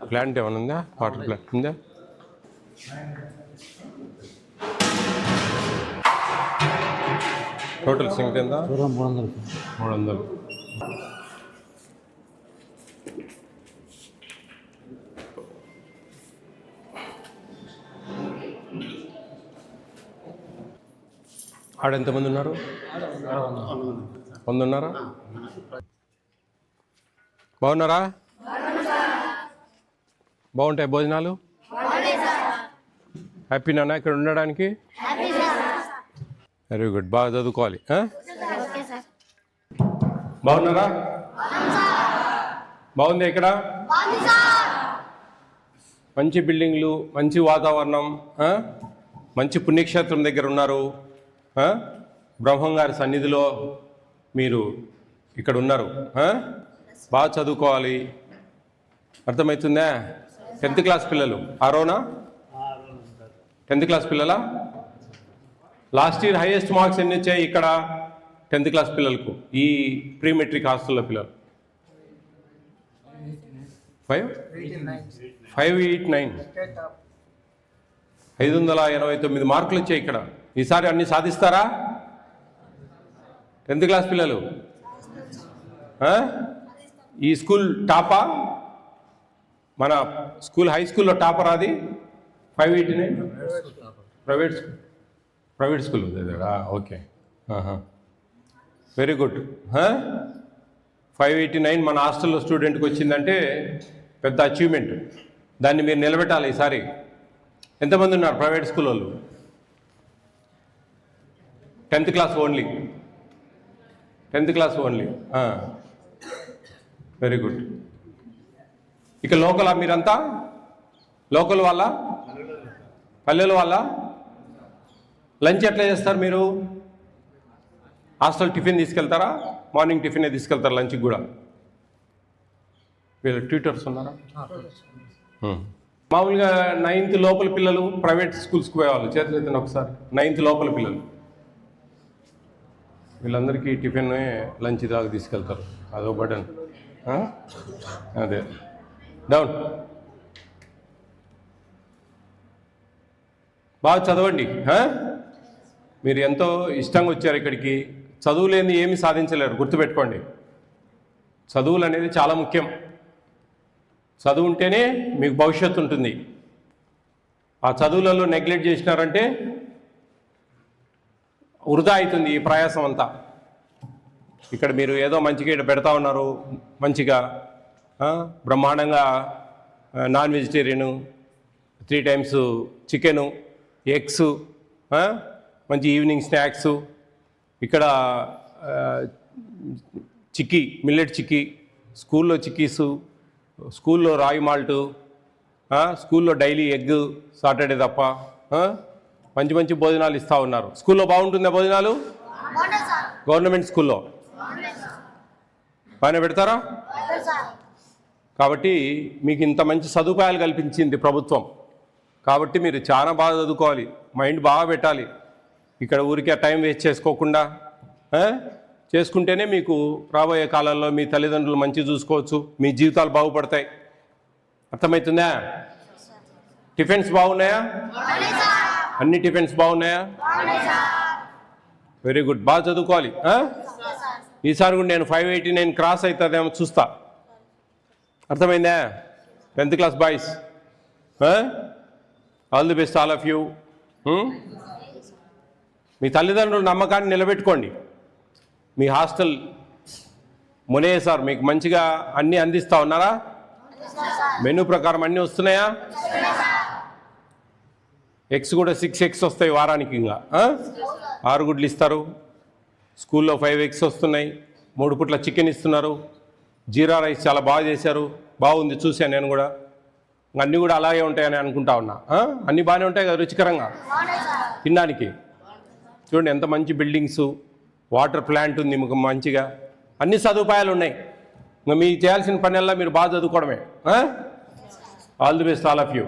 Plant ఏమైనా ఉందా? Water plant ఉందా? టోటల్ సింక్ ఎంత? 300. ఆడ ఎంతమంది ఉన్నారు? 100 ఉన్నారా? బాగున్నారా? బాగుంటాయి భోజనాలు? హ్యాపీ నాన్న ఇక్కడ ఉండడానికి? Very good. బాగా చదువుకోవాలి. బాగున్నారా? బాగుంది ఇక్కడ? మంచి బిల్డింగ్లు, మంచి వాతావరణం, మంచి పుణ్యక్షేత్రం దగ్గర ఉన్నారు. బ్రహ్మంగారి సన్నిధిలో మీరు ఇక్కడ ఉన్నారు. బాగా చదువుకోవాలి. అర్థమవుతుందా? 10th క్లాస్ పిల్లలు ఆరోనా? 10th క్లాస్ పిల్లలా? లాస్ట్ ఇయర్ హైయెస్ట్ మార్క్స్ ఎన్ని వచ్చాయి ఇక్కడ 10th క్లాస్ పిల్లలకు? ఈ ప్రీ మెట్రిక్ హాస్టల్లో పిల్లలు 589 589 మార్కులు వచ్చాయి ఇక్కడ. ఈసారి అన్ని సాధిస్తారా 10th క్లాస్ పిల్లలు? ఈ స్కూల్ టాపా? మన స్కూల్ హై స్కూల్లో టాపర్ అది 589? Private school okay. Very good. 589 మన హాస్టల్లో స్టూడెంట్కి వచ్చిందంటే పెద్ద అచీవ్మెంట్. దాన్ని మీరు నిలబెట్టాలి ఈసారి. ఎంతమంది ఉన్నారు ప్రైవేట్ స్కూల్ వాళ్ళు? 10th class only. 10th class only. Very good. ఇక లోకలా మీరంతా? లోకల్ వాళ్ళ? పల్లెల వాళ్ళ? లంచ్ ఎట్లా చేస్తారు మీరు? హాస్టల్ టిఫిన్ తీసుకెళ్తారా? మార్నింగ్ టిఫినే తీసుకెళ్తారు లంచ్కి కూడా? వీళ్ళు ట్యూటర్స్ ఉన్నారా? మామూలుగా 9th లోపల పిల్లలు ప్రైవేట్ స్కూల్స్కి పోయేవాళ్ళు చేతులు ఎత్తిన ఒకసారి. 9th లోపల పిల్లలు వీళ్ళందరికీ టిఫిన్ లంచ్ దాకా తీసుకెళ్తారు. అదో బటన్. అదే డౌన్. బాగా చదవండి. మీరు ఎంతో ఇష్టంగా వచ్చారు ఇక్కడికి. చదువు లేని ఏమీ సాధించలేరు, గుర్తుపెట్టుకోండి. చదువులు అనేది చాలా ముఖ్యం. చదువు ఉంటేనే మీకు భవిష్యత్తు ఉంటుంది. ఆ చదువులలో నెగ్లెక్ట్ చేసినారంటే వృధా అవుతుంది ఈ ప్రయాసం అంతా. ఇక్కడ మీరు ఏదో మంచిగా ఇక్కడ పెడతా ఉన్నారు, మంచిగా బ్రహ్మాండంగా non vegetarian, 3 times chicken, eggs, మంచి ఈవినింగ్ స్నాక్స్. ఇక్కడ చిక్కీ, మిల్లెట్ చిక్కీ, స్కూల్లో చిక్కీసు, స్కూల్లో రాయి మాల్టు, స్కూల్లో డైలీ ఎగ్ సాటర్డే తప్ప మంచి మంచి భోజనాలు ఇస్తూ ఉన్నారు. స్కూల్లో బాగుంటుందా భోజనాలు? గవర్నమెంట్ స్కూల్లో బాగానే పెడతారా? కాబట్టి మీకు ఇంత మంచి సదుపాయాలు కల్పించింది ప్రభుత్వం. కాబట్టి మీరు చాలా బాగా చదువుకోవాలి, మైండ్ బాగా పెట్టాలి. ఇక్కడ ఊరికే టైం వేస్ట్ చేసుకోకుండా చేసుకుంటేనే మీకు రాబోయే కాలంలో మీ తల్లిదండ్రులు మంచి చూసుకోవచ్చు, మీ జీవితాలు బాగుపడతాయి. అర్థమవుతుందా? టిఫిన్స్ బాగున్నాయా? అన్ని టిఫిన్స్ బాగున్నాయా? Very good. బాగా చదువుకోవాలి. ఈసారి కూడా నేను 589 క్రాస్ అవుతుందేమో చూస్తా. అర్థమైందా? 10th class boys, all the best all of you. మీ తల్లిదండ్రుల నమ్మకాన్ని నిలబెట్టుకోండి. మీ హాస్టల్ మునయ్య సార్ మీకు మంచిగా అన్నీ అందిస్తూ ఉన్నారా? మెనూ ప్రకారం అన్నీ వస్తున్నాయా? ఎగ్స్ కూడా 6 eggs వస్తాయి వారానికి. ఇంకా 6 గుడ్లు ఇస్తారు. స్కూల్లో 5 eggs వస్తున్నాయి. 3 పూట్ల చికెన్ ఇస్తున్నారు. జీరా రైస్ చాలా బాగా చేశారు, బాగుంది, చూశాను నేను కూడా. అన్నీ కూడా అలాగే ఉంటాయని అనుకుంటా ఉన్నా. అన్నీ బాగానే ఉంటాయి కదా రుచికరంగా తినడానికి. చూడండి ఎంత మంచి బిల్డింగ్స్, వాటర్ ప్లాంట్ ఉంది మీకు మంచిగా, అన్ని సదుపాయాలు ఉన్నాయి. ఇంకా మీకు చేయాల్సిన పని వల్ల మీరు బాగా చదువుకోవడమే. All the best all of you.